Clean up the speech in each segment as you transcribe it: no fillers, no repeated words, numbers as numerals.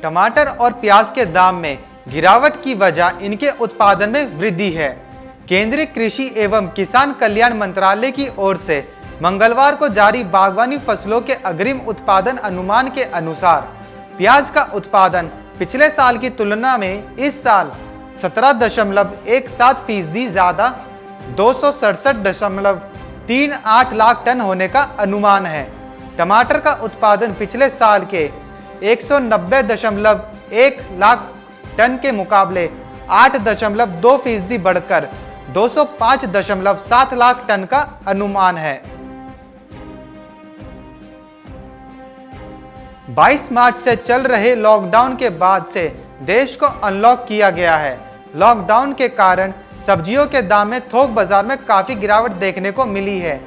टमाटर और प्याज के दाम में गिरावट की वजह इनके उत्पादन में वृद्धि है। केंद्रीय कृषि एवं किसान कल्याण मंत्रालय की ओर से मंगलवार को जारी बागवानी फसलों के अग्रिम उत्पादन अनुमान के अनुसार प्याज का उत्पादन पिछले साल की तुलना में इस साल 17.17% ज्यादा 267.38 लाख टन होने का अनुमान है। टमाटर का उत्पादन पिछले साल के 190.1 लाख टन के मुकाबले 8.2% बढ़कर 205.7 लाख टन का अनुमान है। 22 मार्च से चल रहे लॉकडाउन के बाद से देश को अनलॉक किया गया है। लॉकडाउन के कारण सब्जियों के दाम में थोक बाजार में काफी गिरावट देखने को मिली है।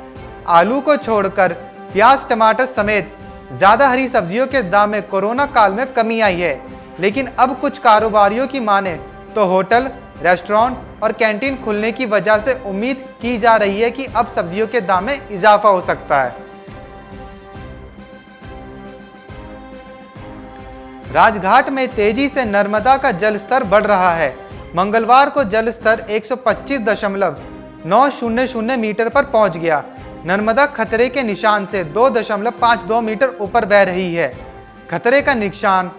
आलू को छोड़कर प्याज, टमाटर समेत ज्यादा हरी सब्जियों के दाम में कोरोना काल में कमी आई है, लेकिन अब कुछ कारोबारियों की माने तो होटल, रेस्टोरेंट और कैंटीन खुलने की वजह से उम्मीद की जा रही है कि अब सब्जियों के दाम में इजाफा हो सकता है। राजघाट में तेजी से नर्मदा का जल स्तर बढ़ रहा है। मंगलवार को जल स्तर 125.900 मीटर पर पहुंच गया। नर्मदा खतरे के निशान से 2.52 मीटर ऊपर बह रही है। खतरे का निशान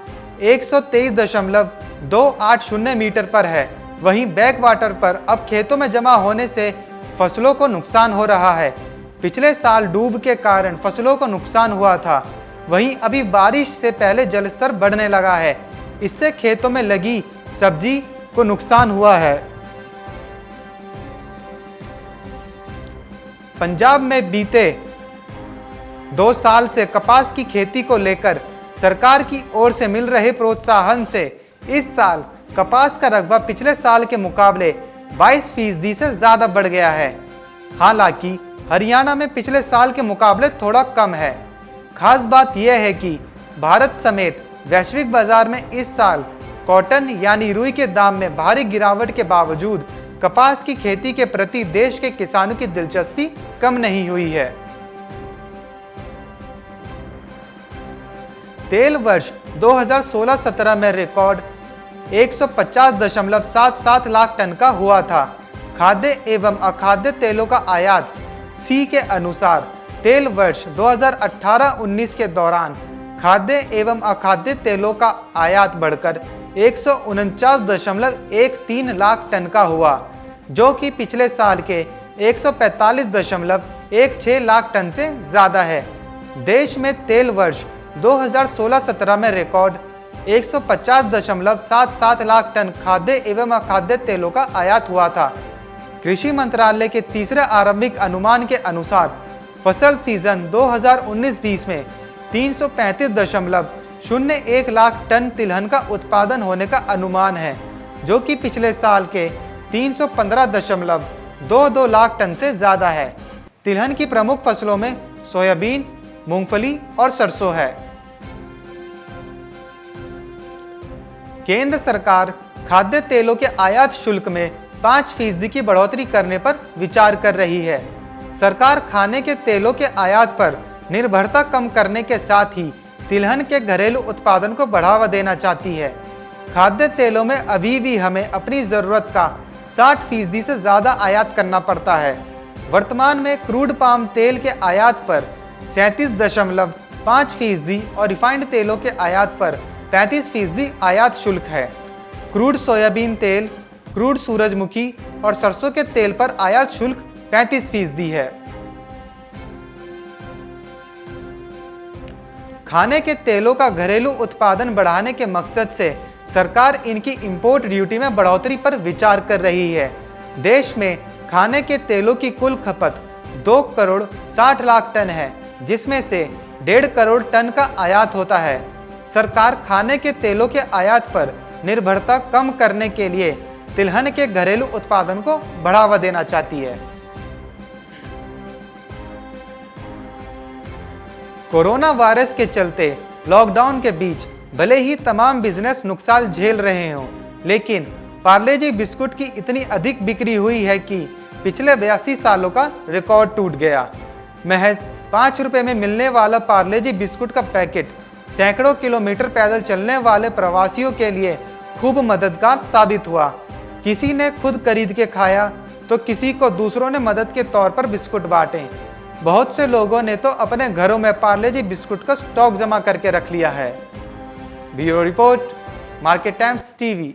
123.280 मीटर पर है। वहीं बैक वाटर पर अब खेतों में जमा होने से फसलों को नुकसान हो रहा है। पिछले साल डूब के कारण फसलों को नुकसान हुआ था, वहीं अभी बारिश से पहले जलस्तर बढ़ने लगा है। इससे खेतों में लगी सब्जी को नुकसान हुआ है। पंजाब में बीते 2 साल से कपास की खेती को लेकर सरकार की ओर से मिल रहे प्रोत्साहन से इस साल कपास का रकबा पिछले साल के मुकाबले 22% से ज्यादा बढ़ गया है। हालांकि हरियाणा में पिछले साल के मुकाबले थोड़ा कम है। खास बात यह है कि भारत समेत वैश्विक बाजार में इस साल कॉटन यानी रुई के दाम में भारी गिरावट के बावजूद कपास की खेती के प्रति देश के किसानों की दिलचस्पी कम नहीं हुई है। तेल वर्ष 2016-17 में रिकॉर्ड 150.77 लाख टन का हुआ था। खाद्य एवं अखाद्य तेलों का आयात सी के अनुसार तेल वर्ष 2018-19 के दौरान खाद्य एवं अखाद्य तेलों का आयात बढ़कर 149.13 लाख टन का हुआ, जो कि पिछले साल के 145.16 लाख टन से ज्यादा है। देश में तेल वर्ष 2016-17 में रिकॉर्ड 150.77 लाख टन खाद्य एवं अखाद्य तेलों का आयात हुआ था। कृषि मंत्रालय के तीसरे आरंभिक अनुमान के अनुसार फसल सीजन 2019-20 में 335.01 लाख टन तिलहन का उत्पादन होने का अनुमान है, जो कि पिछले साल के 315.22 लाख टन से ज्यादा है। तिलहन की प्रमुख फसलों में सोयाबीन, मूंगफली और सरसों है। केंद्र सरकार खाद्य तेलों के आयात शुल्क में 5% की बढ़ोतरी करने पर विचार कर रही है। सरकार खाने के तेलों के आयात पर निर्भरता कम करने के साथ ही तिलहन के घरेलू उत्पादन को बढ़ावा देना चाहती है। खाद्य तेलों में अभी भी हमें अपनी जरूरत का 60% से ज्यादा आयात करना पड़ता है। वर्तमान में क्रूड पाम तेल के आयात पर 37.5% और रिफाइंड तेलों के आयात पर 35% आयात शुल्क है। क्रूड सोयाबीन तेल, क्रूड सूरजमुखी और सरसों के तेल पर आयात शुल्क 35% है। खाने के तेलों का घरेलू उत्पादन बढ़ाने के मकसद से सरकार इनकी इंपोर्ट ड्यूटी में बढ़ोतरी पर विचार कर रही है। देश में खाने के तेलों की कुल खपत 2 करोड़ 60 लाख टन है, जिसमें से 1.5 करोड़ टन का आयात होता है। सरकार खाने के तेलों के आयात पर निर्भरता कम करने के लिए तिलहन के घरेलू उत्पादन को बढ़ावा देना चाहती है। कोरोना वायरस के चलते लॉकडाउन के बीच भले ही तमाम बिजनेस नुकसान झेल रहे हों, लेकिन पार्ले जी बिस्कुट की इतनी अधिक बिक्री हुई है कि पिछले 82 सालों का रिकॉर्ड टूट गया। महज 5 रुपए में मिलने वाला पार्ले जी बिस्कुट का पैकेट सैकड़ों किलोमीटर पैदल चलने वाले प्रवासियों के लिए खूब मददगार साबित हुआ। किसी ने खुद खरीद के खाया तो किसी को दूसरों ने मदद के तौर पर बिस्कुट बांटे। बहुत से लोगों ने तो अपने घरों में पार्ले जी बिस्कुट का स्टॉक जमा करके रख लिया है। Bureau report, market times TV.